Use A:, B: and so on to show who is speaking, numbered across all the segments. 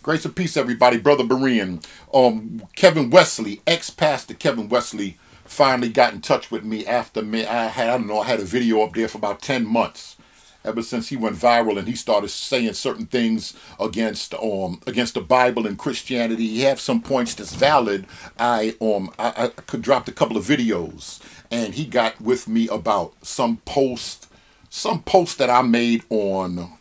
A: Grace and peace, everybody. Brother Berean. Kevin Wesley, ex-pastor Kevin Wesley, finally got in touch with me after I had a video up there for about 10 months. Ever since he went viral and he started saying certain things against the Bible and Christianity. He had some points that's valid. I could dropped a couple of videos, and he got with me about some post that I made on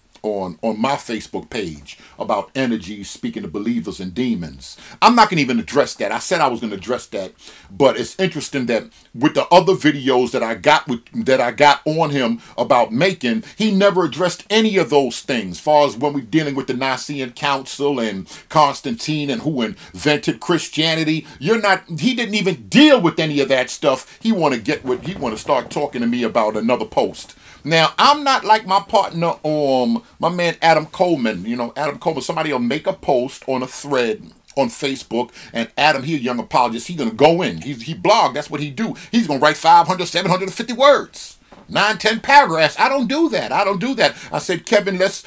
A: my Facebook page about energy, speaking to believers and demons. I'm not going to even address that. I said I was going to address that, but it's interesting that with the other videos that I got on him about making, he never addressed any of those things. As far as when we're dealing with the Nicene Council and Constantine and who invented Christianity, he didn't even deal with any of that stuff. He want to start talking to me about another post. Now, I'm not like my partner, my man Adam Coleman. You know, Adam Coleman, somebody will make a post on a thread on Facebook, and Adam, he a young apologist, he's going to go in. He blog, that's what he do. He's going to write 500, 750 words. 9, 10 paragraphs. I don't do that. I said, Kevin, let's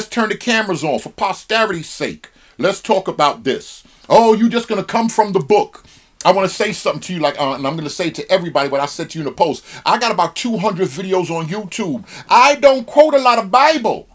A: turn the cameras on for posterity's sake. Let's talk about this. Oh, you just going to come from the book. I want to say something to you, and I'm going to say to everybody what I said to you in the post. I got about 200 videos on YouTube. I don't quote a lot of Bible.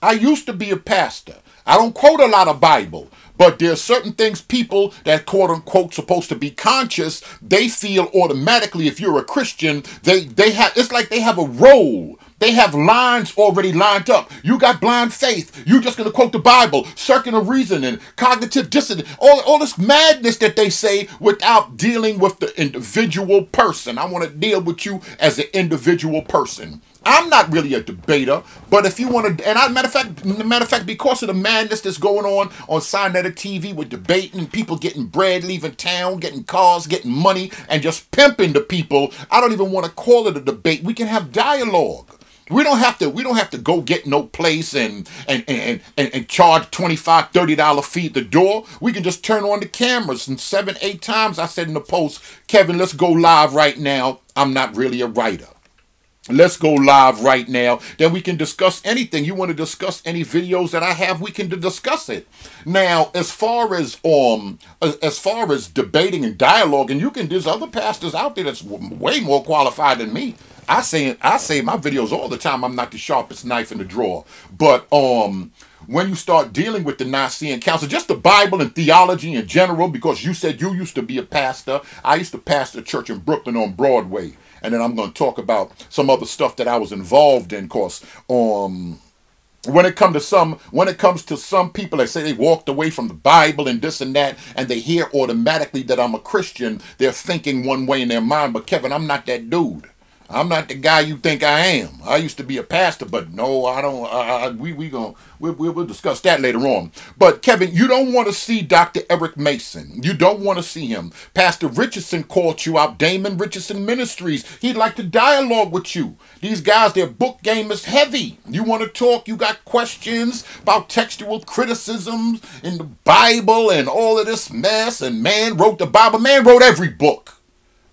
A: I used to be a pastor. I don't quote a lot of Bible. But there are certain things people that quote unquote supposed to be conscious, they feel automatically if you're a Christian, it's like they have a role. They have lines already lined up. You got blind faith. You're just going to quote the Bible, circular reasoning, cognitive dissonance, all this madness that they say without dealing with the individual person. I want to deal with you as an individual person. I'm not really a debater, but if you want to, and matter of fact, because of the madness that's going on Sinetta TV with debating, people getting bread, leaving town, getting cars, getting money, and just pimping the people, I don't even want to call it a debate. We can have dialogue. We don't have to go get no place and charge $25, $30 fee at the door. We can just turn on the cameras, and 7, 8 times I said in the post, Kevin, let's go live right now. I'm not really a writer. Let's go live right now. Then we can discuss anything. You want to discuss any videos that I have, we can discuss it. Now, as far as debating and dialoguing, there's other pastors out there that's way more qualified than me. I say my videos all the time, I'm not the sharpest knife in the drawer. But when you start dealing with the Nicene Council, just the Bible and theology in general, because you said you used to be a pastor. I used to pastor a church in Brooklyn on Broadway. And then I'm going to talk about some other stuff that I was involved in, because when it comes to some people that say they walked away from the Bible and this and that, and they hear automatically that I'm a Christian, they're thinking one way in their mind. But Kevin, I'm not that dude. I'm not the guy you think I am. I used to be a pastor, but no, I don't. We'll discuss that later on. But Kevin, you don't want to see Dr. Eric Mason. You don't want to see him. Pastor Richardson called you out. Damon Richardson Ministries. He'd like to dialogue with you. These guys, their book game is heavy. You want to talk? You got questions about textual criticisms in the Bible and all of this mess. And man wrote the Bible. Man wrote every book.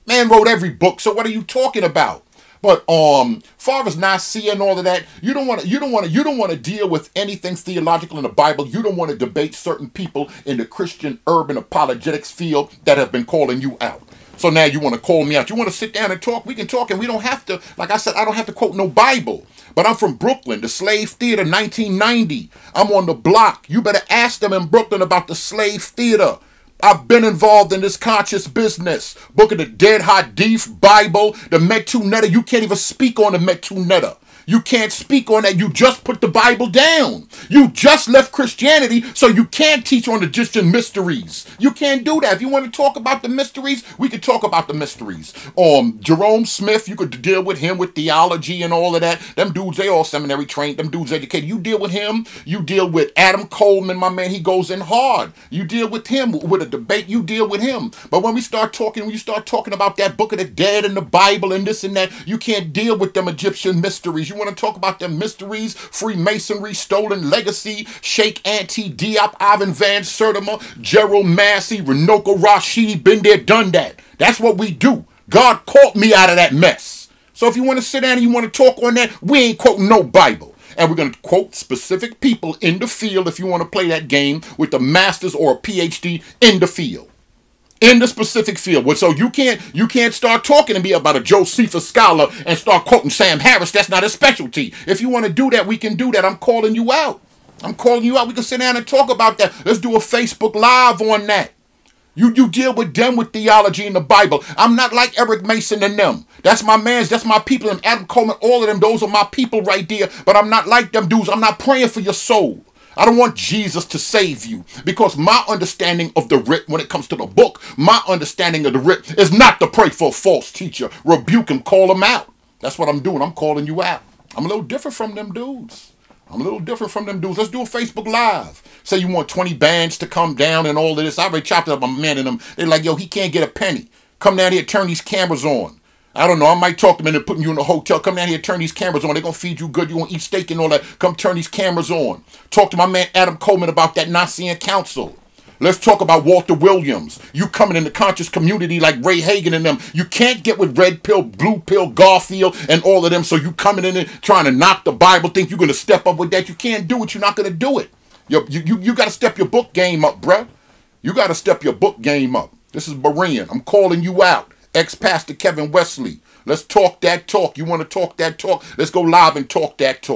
A: Man wrote every book. So what are you talking about? But far as Nicaea and all of that, you don't want to deal with anything theological in the Bible. You don't want to debate certain people in the Christian urban apologetics field that have been calling you out. So now you want to call me out. You want to sit down and talk? We can talk, and we don't have to. Like I said, I don't have to quote no Bible. But I'm from Brooklyn, the Slave Theater, 1990. I'm on the block. You better ask them in Brooklyn about the Slave Theater. I've been involved in this conscious business. Book of the Dead Hadith, Bible, the Metunetta. You can't even speak on the Metunetta. You can't speak on that. You just put the Bible down. You just left Christianity, so you can't teach on the Egyptian mysteries. You can't do that. If you want to talk about the mysteries, we can talk about the mysteries. Jerome Smith, you could deal with him with theology and all of that. Them dudes, they all seminary trained. Them dudes educated. You deal with him. You deal with Adam Coleman, my man. He goes in hard. You deal with him with a debate. You deal with him. But when you start talking about that Book of the Dead and the Bible and this and that, you can't deal with them Egyptian mysteries. You want to talk about them mysteries, Freemasonry, stolen legacy, Sheikh Auntie Diop, Ivan Van Sertima, Gerald Massey, Renoko Rashidi, been there, done that. That's what we do. God caught me out of that mess. So if you want to sit down and you want to talk on that, we ain't quoting no Bible. And we're going to quote specific people in the field if you want to play that game with the master's or a PhD in the field. In the specific field. Well, so you can't start talking to me about a Josephus scholar and start quoting Sam Harris. That's not a specialty. If you want to do that, we can do that. I'm calling you out. I'm calling you out. We can sit down and talk about that. Let's do a Facebook Live on that. You deal with them with theology in the Bible. I'm not like Eric Mason and them. That's my mans. That's my people. And Adam Coleman, all of them, those are my people right there. But I'm not like them dudes. I'm not praying for your soul. I don't want Jesus to save you, because my understanding of the writ, when it comes to the book, my understanding of the writ is not to pray for a false teacher. Rebuke him, call him out. That's what I'm doing. I'm calling you out. I'm a little different from them dudes. I'm a little different from them dudes. Let's do a Facebook Live. Say you want 20 bands to come down and all of this. I already chopped it up. I'm man in them. They're like, yo, he can't get a penny. Come down here, turn these cameras on. I don't know. I might talk to them into putting you in a hotel. Come down here, turn these cameras on. They're going to feed you good. You're going to eat steak and all that. Come turn these cameras on. Talk to my man Adam Coleman about that Nicene Council. Let's talk about Walter Williams. You coming in the conscious community like Ray Hagan and them. You can't get with Red Pill, Blue Pill, Garfield, and all of them. So you coming in and trying to knock the Bible, think you're going to step up with that. You can't do it. You're not going to do it. You got to step your book game up, bruh. You got to step your book game up. This is Berean. I'm calling you out. Ex-Pastor Kevin Wesley. Let's talk that talk. You want to talk that talk? Let's go live and talk that talk.